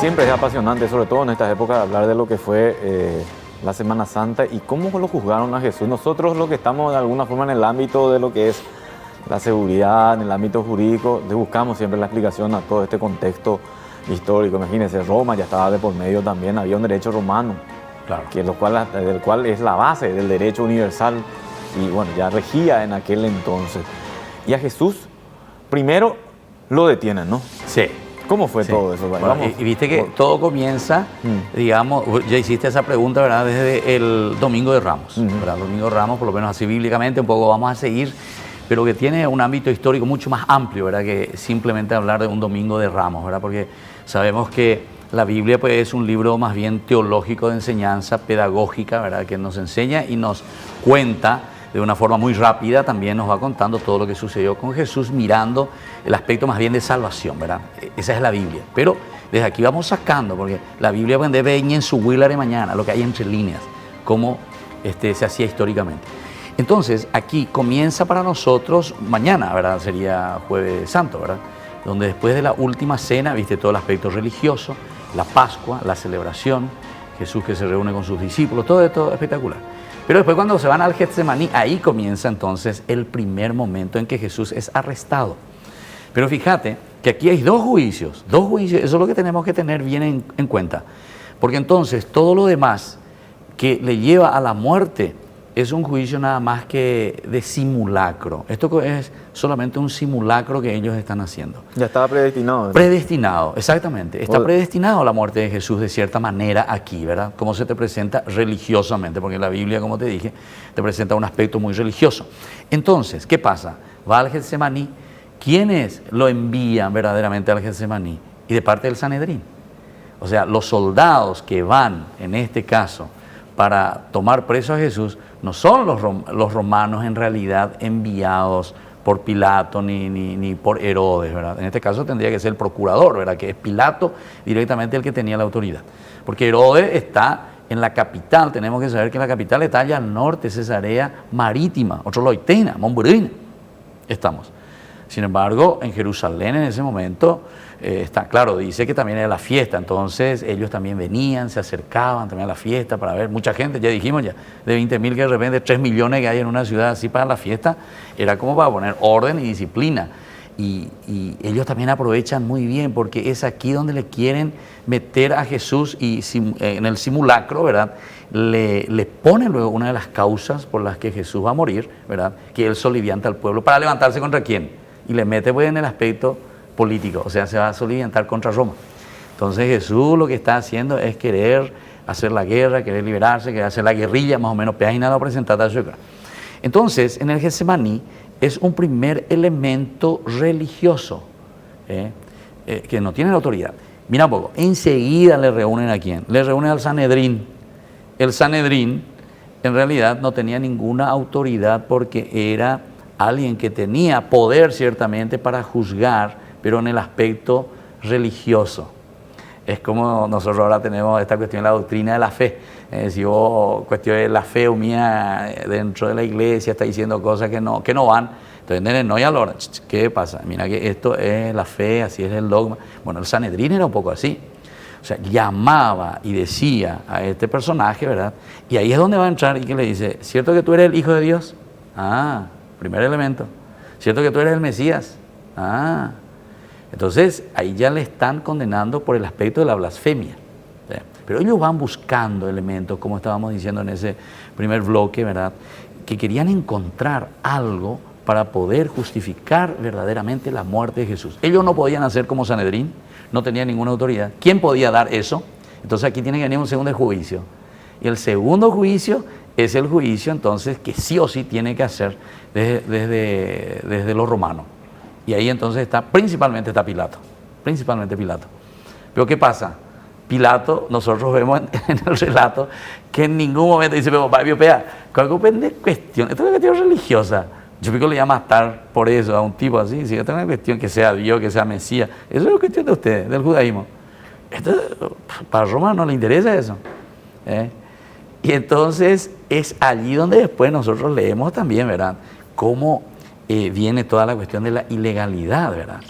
siempre es apasionante, sobre todo en estas épocas, hablar de lo que fue la Semana Santa y cómo lo juzgaron a Jesús. Nosotros los que estamos de alguna forma en el ámbito de lo que es la seguridad, en el ámbito jurídico, le buscamos siempre la explicación a todo este contexto histórico. Imagínense, Roma ya estaba de por medio también, había un derecho romano, Claro. del cual es la base del derecho universal y bueno, ya regía en aquel entonces. Y a Jesús, primero lo detienen, ¿no? Sí. ¿Cómo fue Sí. todo eso? Bueno, Vamos. y viste que todo comienza, digamos, ya hiciste esa pregunta, ¿verdad? Desde el Domingo de Ramos, ¿verdad? El Domingo de Ramos, por lo menos así bíblicamente, un poco vamos a seguir, pero que tiene un ámbito histórico mucho más amplio, ¿verdad? Que simplemente hablar de un Domingo de Ramos, ¿verdad? Porque sabemos que la Biblia pues, es un libro más bien teológico de enseñanza, pedagógica, ¿verdad? Que nos enseña y nos cuenta de una forma muy rápida, también nos va contando todo lo que sucedió con Jesús, mirando el aspecto más bien de salvación, ¿verdad? Esa es la Biblia. Pero desde aquí vamos sacando, porque la Biblia debe ir en su Willard de mañana, lo que hay entre líneas, como se hacía históricamente. Entonces, aquí comienza para nosotros mañana, ¿verdad? Sería Jueves Santo, ¿verdad? Donde después de la última cena, viste todo el aspecto religioso, la Pascua, la celebración, Jesús que se reúne con sus discípulos, todo esto espectacular. Pero después cuando se van al Getsemaní, ahí comienza entonces el primer momento en que Jesús es arrestado. Pero fíjate que aquí hay dos juicios, eso es lo que tenemos que tener bien en cuenta. Porque entonces todo lo demás que le lleva a la muerte es un juicio nada más que de simulacro. Esto es solamente un simulacro que ellos están haciendo. Ya estaba predestinado, ¿verdad? Predestinado, exactamente. Está predestinado la muerte de Jesús de cierta manera aquí, ¿verdad? Como se te presenta religiosamente, porque la Biblia, como te dije, te presenta un aspecto muy religioso. Entonces, ¿qué pasa? Va al Getsemaní. ¿Quiénes lo envían verdaderamente al Getsemaní? Y de parte del Sanedrín. O sea, los soldados que van, en este caso, para tomar preso a Jesús, no son los romanos en realidad enviados por Pilato ni por Herodes, ¿verdad? En este caso tendría que ser el procurador, ¿verdad? Que es Pilato directamente el que tenía la autoridad. Porque Herodes está en la capital, tenemos que saber que la capital está allá al norte, Cesarea Marítima, otro Loitena, Montburín, estamos. Sin embargo, en Jerusalén en ese momento está claro, dice que también era la fiesta, entonces ellos también venían, se acercaban también a la fiesta para ver, mucha gente, ya dijimos ya, de 20.000 que de repente 3 millones que hay en una ciudad así para la fiesta, era como para poner orden y disciplina. Y ellos también aprovechan muy bien porque es aquí donde le quieren meter a Jesús y en el simulacro, ¿verdad? Le ponen luego una de las causas por las que Jesús va a morir, ¿verdad? Que él solivianta al pueblo para levantarse contra quién. Y le mete pues en el aspecto político, o sea, se va a soliviantar contra Roma. Entonces Jesús lo que está haciendo es querer hacer la guerra, querer liberarse, querer hacer la guerrilla, más o menos, peaginado presentada a su. Entonces, en el Getsemaní es un primer elemento religioso, que no tiene la autoridad. Mira un poco, enseguida le reúnen a quién, le reúnen al Sanedrín. El Sanedrín en realidad no tenía ninguna autoridad porque era alguien que tenía poder ciertamente para juzgar, pero en el aspecto religioso. Es como nosotros ahora tenemos esta cuestión de la doctrina de la fe. Si vos, cuestión de la fe mía dentro de la iglesia, está diciendo cosas que no van, entonces no, ya lo, ¿qué pasa? Mira que esto es la fe, así es el dogma. Bueno, el Sanedrín era un poco así. O sea, llamaba y decía a este personaje, ¿verdad? Y ahí es donde va a entrar y que le dice, ¿cierto que tú eres el Hijo de Dios? Ah, primer elemento. ¿Cierto que tú eres el Mesías? Ah. Entonces, ahí ya le están condenando por el aspecto de la blasfemia. ¿Sí? Pero ellos van buscando elementos, como estábamos diciendo en ese primer bloque, ¿verdad? Que querían encontrar algo para poder justificar verdaderamente la muerte de Jesús. Ellos no podían hacer como Sanedrín, no tenían ninguna autoridad. ¿Quién podía dar eso? Entonces aquí tiene que venir un segundo juicio. Y el segundo juicio es el juicio entonces que sí o sí tiene que hacer desde los romanos. Y ahí entonces principalmente está Pilato. Pero ¿qué pasa? Pilato, nosotros vemos en el relato que en ningún momento dice, pero ¿cuál es cuestión? Esto es una cuestión religiosa. Yo pico le iba a matar por eso a un tipo así. Si esta es una cuestión que sea Dios, que sea Mesías. Eso es una cuestión de ustedes, del judaísmo. Para Roma no le interesa eso. Y entonces es allí donde después nosotros leemos también, ¿verdad? Cómo viene toda la cuestión de la ilegalidad, ¿verdad?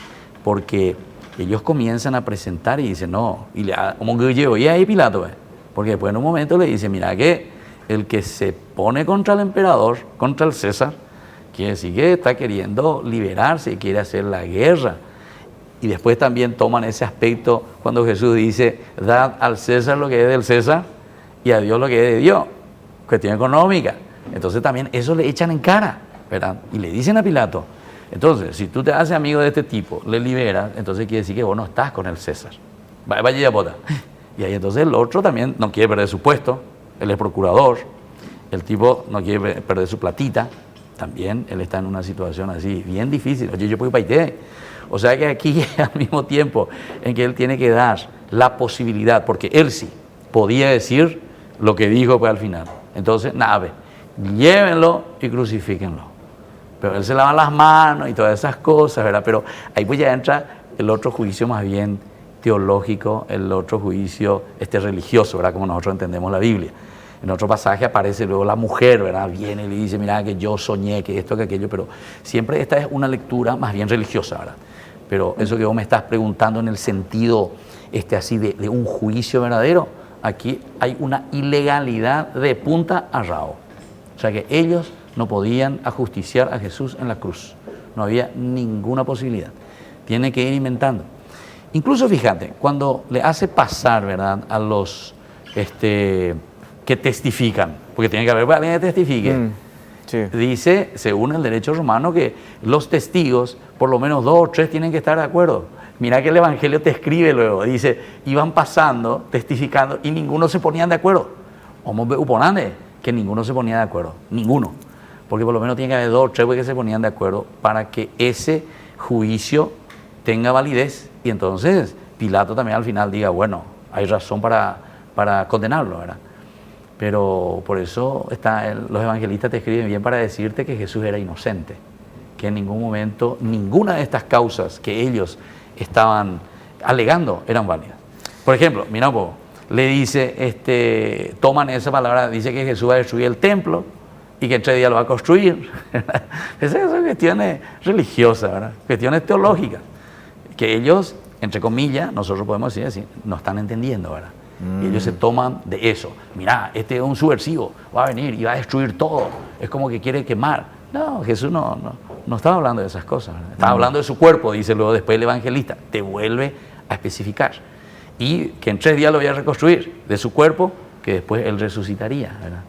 Porque ellos comienzan a presentar y dicen, no, como que yo y ahí Pilato, porque después en un momento le dice, mira que el que se pone contra el emperador, contra el César, quiere decir que está queriendo liberarse y quiere hacer la guerra. Y después también toman ese aspecto cuando Jesús dice, dad al César lo que es del César y a Dios lo que es de Dios, cuestión económica. Entonces también eso le echan en cara, ¿verdad? Y le dicen a Pilato, entonces, si tú te haces amigo de este tipo, le liberas, entonces quiere decir que vos no estás con el César. Vaya a votar. Y ahí entonces el otro también no quiere perder su puesto, él es procurador, el tipo no quiere perder su platita, también él está en una situación así, bien difícil. Oye, yo puedo ir para IT. O sea que aquí al mismo tiempo en que él tiene que dar la posibilidad, porque él sí podía decir lo que dijo pues al final. Entonces, nada, llévenlo y crucifíquenlo. Pero él se lava las manos y todas esas cosas, ¿verdad? Pero ahí pues ya entra el otro juicio más bien teológico, el otro juicio religioso, ¿verdad? Como nosotros entendemos la Biblia. En otro pasaje aparece luego la mujer, ¿verdad? Viene y le dice, mira que yo soñé, que esto, que aquello, pero siempre esta es una lectura más bien religiosa, ¿verdad? Pero eso que vos me estás preguntando en el sentido así de un juicio verdadero, aquí hay una ilegalidad de punta a rabo. O sea que ellos no podían ajusticiar a Jesús en la cruz. No había ninguna posibilidad. Tiene que ir inventando. Incluso fíjate, cuando le hace pasar, ¿verdad?, a los que testifican, porque tiene que haber alguien que testifique. Sí. Dice, según el derecho romano, que los testigos, por lo menos 2 o 3, tienen que estar de acuerdo. Mira que el Evangelio te escribe luego, dice, iban pasando, testificando, y ninguno se ponían de acuerdo. Vamos a ver, que ninguno se ponía de acuerdo, ninguno. Porque por lo menos tiene que haber 2 o 3 que se ponían de acuerdo para que ese juicio tenga validez. Y entonces Pilato también al final diga, bueno, hay razón para condenarlo, ¿verdad? Pero por eso los evangelistas te escriben bien para decirte que Jesús era inocente, que en ningún momento ninguna de estas causas que ellos estaban alegando eran válidas. Por ejemplo, mira un poco, le dice, toman esa palabra, dice que Jesús va a destruir el templo y que en 3 días lo va a construir. Esas son cuestiones religiosas, ¿verdad? Cuestiones teológicas, que ellos, entre comillas, nosotros podemos decir así, no están entendiendo, ¿verdad? Y ellos se toman de eso. Mirá, este es un subversivo, va a venir y va a destruir todo. Es como que quiere quemar. No, Jesús no estaba hablando de esas cosas, ¿verdad? Estaba hablando de su cuerpo, dice luego después el evangelista. Te vuelve a especificar. Y que en 3 días lo voy a reconstruir de su cuerpo, que después él resucitaría, ¿verdad?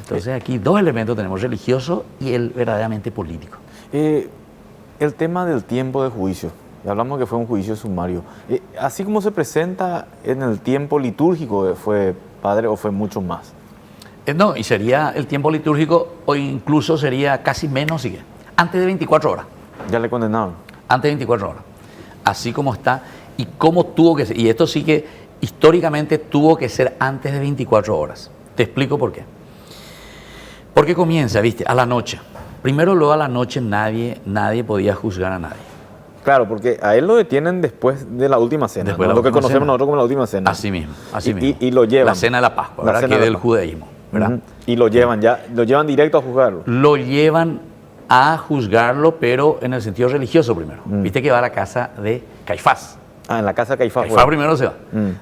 Entonces aquí 2 elementos tenemos, religioso y el verdaderamente político. El tema del tiempo de juicio. Hablamos que fue un juicio sumario. Así como se presenta en el tiempo litúrgico, ¿fue, padre, o fue mucho más? No, y sería el tiempo litúrgico, o incluso sería casi menos, antes de 24 horas. ¿Ya le condenaron? Antes de 24 horas. Así como está, y cómo tuvo que ser. Y esto sí que históricamente tuvo que ser antes de 24 horas. Te explico por qué. Porque comienza, viste, a la noche. Primero, luego a la noche nadie podía juzgar a nadie. Claro, porque a él lo detienen después de la última cena, después ¿no? Lo que conocemos nosotros como la última cena. Así mismo. Y lo llevan. La cena de la Pascua, ¿verdad? Que es del judaísmo, ¿verdad? Y lo llevan directo a juzgarlo. Lo llevan a juzgarlo, pero en el sentido religioso primero. Viste que va a la casa de Caifás. Ah, en la casa de Caifás. Caifás primero se va.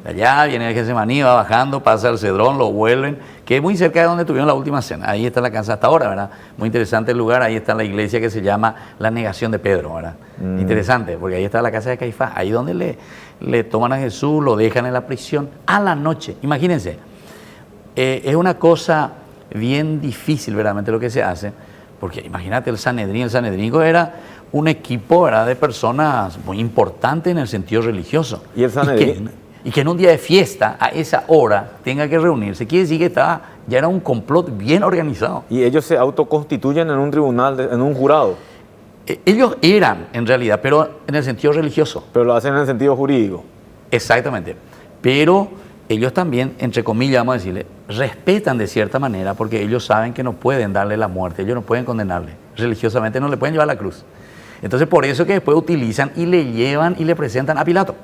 Allá viene el Getsemaní, va bajando, pasa el Cedrón, lo vuelven, que es muy cerca de donde tuvieron la última cena. Ahí está la casa hasta ahora, ¿verdad? Muy interesante el lugar. Ahí está la iglesia que se llama La Negación de Pedro, ¿verdad? Interesante, porque ahí está la casa de Caifás. Ahí donde le toman a Jesús, lo dejan en la prisión a la noche. Imagínense, es una cosa bien difícil, verdaderamente, lo que se hace, porque imagínate el Sanedrín era un equipo, ¿verdad?, de personas muy importantes en el sentido religioso. ¿Y el Sanedrín? Y que en un día de fiesta, a esa hora, tenga que reunirse. Quiere decir que ya era un complot bien organizado. ¿Y ellos se autoconstituyen en un tribunal, en un jurado? Ellos eran, en realidad, pero en el sentido religioso. Pero lo hacen en el sentido jurídico. Exactamente. Pero ellos también, entre comillas, vamos a decirle, respetan de cierta manera, porque ellos saben que no pueden darle la muerte, ellos no pueden condenarle. Religiosamente no le pueden llevar a la cruz. Entonces, por eso que después utilizan y le llevan y le presentan a Pilato.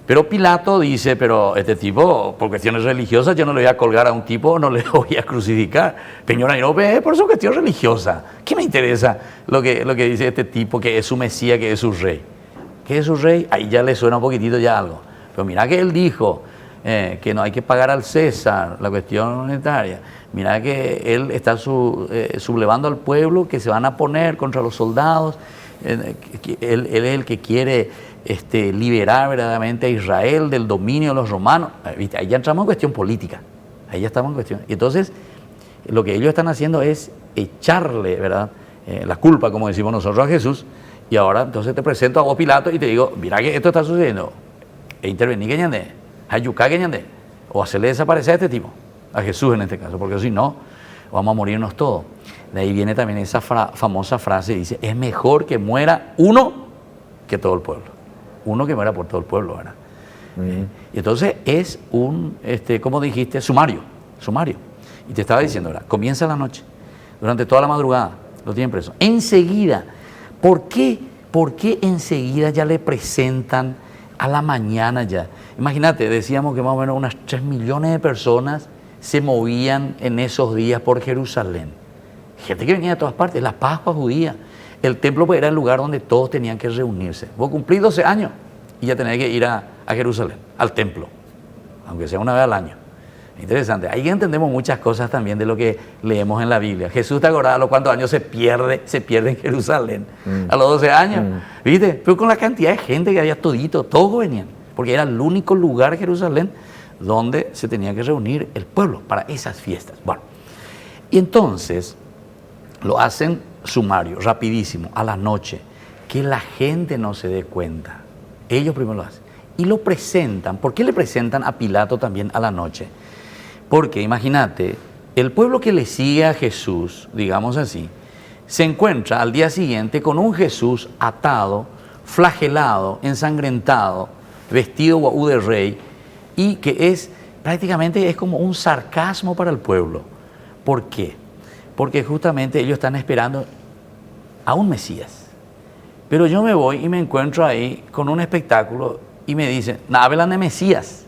Pero Pilato dice, pero este tipo, por cuestiones religiosas, yo no le voy a colgar a un tipo, no le voy a crucificar. Señora, no, por su cuestión religiosa. ¿Qué me interesa lo que dice este tipo, que es su Mesías, que es su rey? que es su rey, ahí ya le suena un poquitito ya algo. Pero mira que él dijo que no hay que pagar al César la cuestión monetaria. Mira que él está sublevando al pueblo, que se van a poner contra los soldados. Él es el que quiere liberar verdaderamente a Israel del dominio de los romanos. ¿Viste? Ahí ya entramos en cuestión política. Ahí ya estamos en cuestión. Y entonces, lo que ellos están haciendo es echarle, ¿verdad?, la culpa, como decimos nosotros, a Jesús. Y ahora entonces te presento a vos, Pilato, y te digo, mira que esto está sucediendo. E intervení que ñandé, ayucá que ñandé, o hacerle desaparecer a este tipo, a Jesús en este caso, porque si no, vamos a morirnos todos. De ahí viene también esa famosa frase, dice, es mejor que muera uno que todo el pueblo. Uno que muera por todo el pueblo, ¿verdad? Y entonces es un, como dijiste, sumario. Y te estaba diciendo, ¿verdad? Comienza la noche, durante toda la madrugada, lo tienen preso. Enseguida, ¿por qué enseguida ya le presentan a la mañana ya? Imagínate, decíamos que más o menos unas 3 millones de personas se movían en esos días por Jerusalén. Gente que venía de todas partes, la Pascua judía. El templo pues era el lugar donde todos tenían que reunirse. Vos cumplís 12 años y ya tenés que ir a Jerusalén, al templo, aunque sea una vez al año. Interesante. Ahí entendemos muchas cosas también de lo que leemos en la Biblia. Jesús, ¿te acordás a los cuántos años se pierde en Jerusalén? A los 12 años, ¿viste? Pero con la cantidad de gente que había todos venían, porque era el único lugar, Jerusalén, donde se tenía que reunir el pueblo para esas fiestas. Bueno, y entonces lo hacen sumario, rapidísimo, a la noche, que la gente no se dé cuenta. Ellos primero lo hacen. Y lo presentan. ¿Por qué le presentan a Pilato también a la noche? Porque imagínate, el pueblo que le sigue a Jesús, digamos así, se encuentra al día siguiente con un Jesús atado, flagelado, ensangrentado, vestido guaú de rey, y que prácticamente es como un sarcasmo para el pueblo. ¿Por qué? Porque justamente ellos están esperando a un Mesías. Pero yo me voy y me encuentro ahí con un espectáculo y me dicen, nada hablan de Mesías,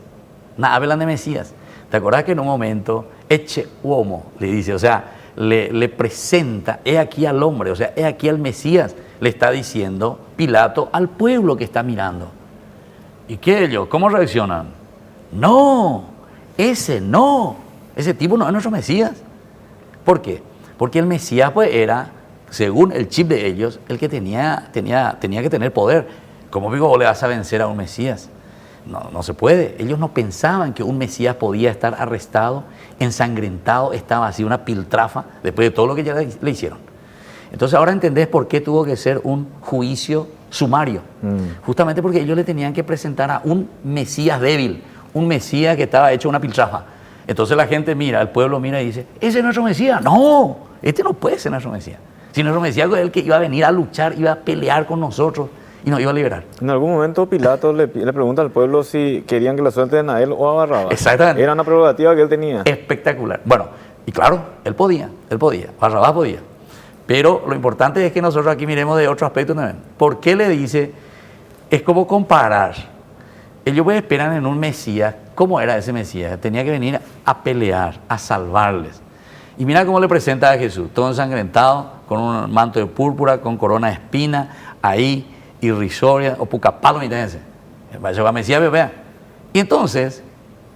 nada hablan de Mesías. ¿Te acordás que en un momento, eche uomo, le dice, o sea, le presenta, he aquí al hombre, o sea, he aquí al Mesías, le está diciendo Pilato al pueblo que está mirando. ¿Y qué ellos? ¿Cómo reaccionan? No, ese tipo no es nuestro Mesías. ¿Por qué? Porque el Mesías pues era, según el chip de ellos, el que tenía que tener poder. ¿Cómo digo, vos le vas a vencer a un Mesías? No se puede. Ellos no pensaban que un Mesías podía estar arrestado, ensangrentado, estaba así una piltrafa después de todo lo que ya le hicieron. Entonces ahora entendés por qué tuvo que ser un juicio sumario. Justamente porque ellos le tenían que presentar a un Mesías débil, un Mesías que estaba hecho una piltrafa. Entonces la gente mira, el pueblo mira y dice, ¿ese es nuestro Mesías? No, este no puede ser nuestro Mesías. Si nuestro Mesías es el que iba a venir a luchar, iba a pelear con nosotros y nos iba a liberar. En algún momento Pilato le pregunta al pueblo si querían que la suelten a él o a Barrabás. Exactamente. Era una prerrogativa que él tenía. Espectacular. Bueno, y claro, él podía, Barrabás podía. Pero lo importante es que nosotros aquí miremos de otro aspecto también. ¿Por qué le dice? Es como comparar. Ellos pues esperan en un Mesías. ¿Cómo era ese Mesías? Tenía que venir a pelear, a salvarles. Y mira cómo le presenta a Jesús, todo ensangrentado, con un manto de púrpura, con corona de espina, ahí, irrisoria, o pucapalo, imagínense. Va Mesías, vea. Y entonces,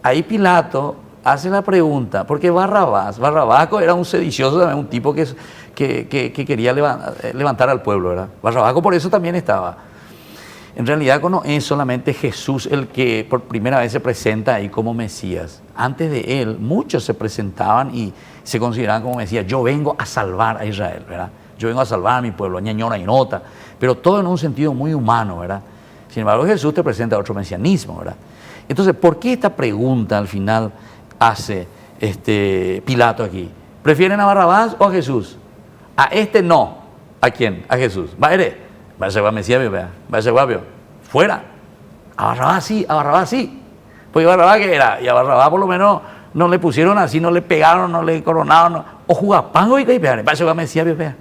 ahí Pilato hace la pregunta, porque Barrabás era un sedicioso, un tipo que quería levantar al pueblo, ¿verdad? Barrabás por eso también estaba. En realidad no es solamente Jesús el que por primera vez se presenta ahí como Mesías. Antes de él, muchos se presentaban y se consideraban como Mesías. Yo vengo a salvar a Israel, ¿verdad? Yo vengo a salvar a mi pueblo, ñañona y nota, pero todo en un sentido muy humano, ¿verdad? Sin embargo, Jesús te presenta otro mesianismo, ¿verdad? Entonces, ¿por qué esta pregunta al final hace Pilato aquí? ¿Prefieren a Barrabás o a Jesús? A este no. ¿A quién? A Jesús. Va a ser Mesías, ¿verdad? Va a ser guapio. Fuera. A Barrabás sí. Pues Barrabás ¿qué era? Y a Barrabás por lo menos no le pusieron así, no le pegaron, no le coronaron. No. O jugapango y que va a ser Mesías, ¿verdad?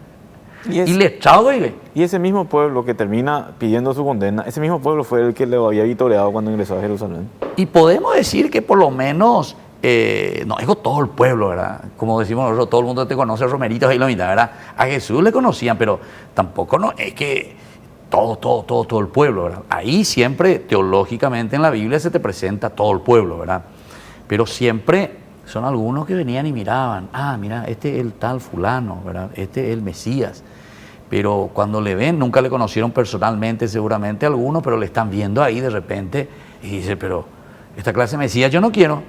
Y le echado, y ese mismo pueblo que termina pidiendo su condena, ese mismo pueblo fue el que le había vitoreado cuando ingresó a Jerusalén. Y podemos decir que por lo menos, no digo todo el pueblo, ¿verdad? Como decimos nosotros, todo el mundo te conoce, romeritos y la mitad, ¿verdad? A Jesús le conocían, pero tampoco no es que todo el pueblo, ¿verdad? Ahí siempre, teológicamente en la Biblia se te presenta todo el pueblo, ¿verdad? Pero siempre son algunos que venían y miraban, mira, este es el tal fulano, ¿verdad? Este es el Mesías. Pero cuando le ven, nunca le conocieron personalmente seguramente algunos, pero le están viendo ahí de repente y dice, pero esta clase de Mesías yo no quiero.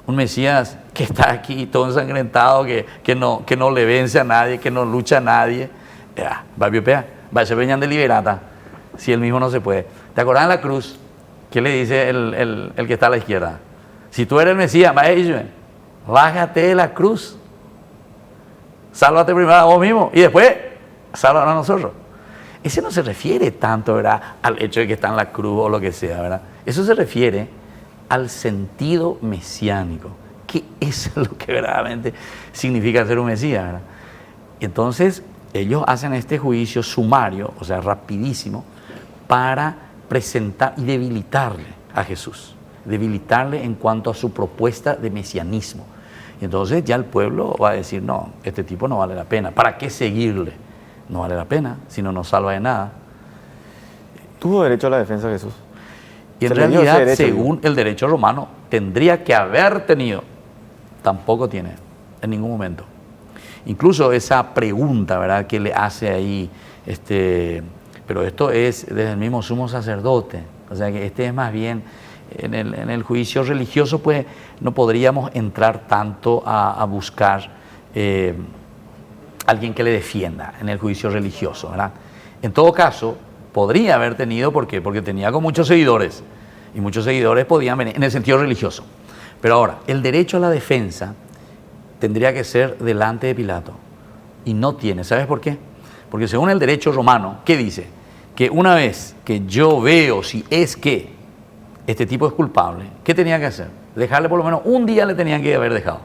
Un Mesías que está aquí todo ensangrentado, que no le vence a nadie, que no lucha a nadie. Va a piopear, va a ser veñan de liberata, si él mismo no se puede. ¿Te acordás en la cruz? ¿Qué le dice el que está a la izquierda? Si tú eres el Mesías, bájate de la cruz. Sálvate primero a vos mismo y después sálvanos a nosotros. Ese no se refiere tanto, ¿verdad?, al hecho de que está en la cruz o lo que sea, ¿verdad? Eso se refiere al sentido mesiánico. ¿Qué es lo que verdaderamente significa ser un Mesías, ¿verdad? Entonces, ellos hacen este juicio sumario, o sea, rapidísimo, para presentar y debilitarle a Jesús, debilitarle en cuanto a su propuesta de mesianismo. Y entonces ya el pueblo va a decir, no, este tipo no vale la pena, ¿para qué seguirle? No vale la pena, si no nos salva de nada. ¿Tuvo derecho a la defensa Jesús? Y en realidad, según el derecho romano, tendría que haber tenido, tampoco tiene, en ningún momento. Incluso esa pregunta, ¿verdad?, que le hace ahí, pero esto es desde el mismo sumo sacerdote, o sea que es más bien, en el juicio religioso, pues no podríamos entrar tanto a buscar alguien que le defienda en el juicio religioso, ¿verdad? En todo caso, podría haber tenido, ¿por qué? Porque tenía con muchos seguidores, y muchos seguidores podían venir en el sentido religioso. Pero ahora, el derecho a la defensa tendría que ser delante de Pilato, y no tiene. ¿Sabes por qué? Porque según el derecho romano, ¿qué dice? Que una vez que yo veo si es que este tipo es culpable, ¿qué tenía que hacer? Dejarle por lo menos un día, le tenían que haber dejado,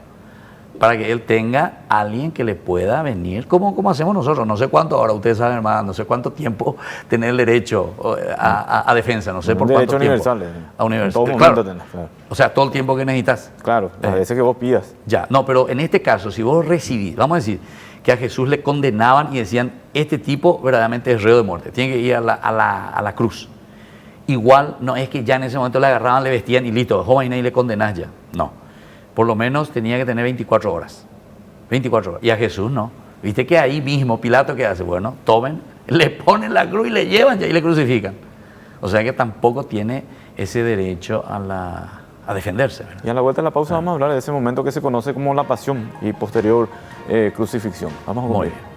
para que él tenga a alguien que le pueda venir, como hacemos nosotros. No sé cuánto, ahora ustedes saben, hermano, no sé cuánto tiempo tener el derecho a defensa, no sé por cuánto tiempo. Derecho universal. A universal. En todo momento tenés, claro. O sea, todo el tiempo que necesitas. Claro, a veces que vos pidas. Ya, no, pero en este caso, si vos recibís, vamos a decir, que a Jesús le condenaban y decían, este tipo verdaderamente es reo de muerte, tiene que ir a la cruz. Igual no es que ya en ese momento le agarraban, le vestían y listo, joven, y le condenás ya. No. Por lo menos tenía que tener 24 horas. 24 horas. Y a Jesús no. Viste que ahí mismo Pilato, ¿qué hace? Bueno, tomen, le ponen la cruz y le llevan y ahí le crucifican. O sea que tampoco tiene ese derecho a defenderse, ¿verdad? Y a la vuelta de la pausa vamos a hablar de ese momento que se conoce como la pasión y posterior crucifixión. Vamos a Muy bien.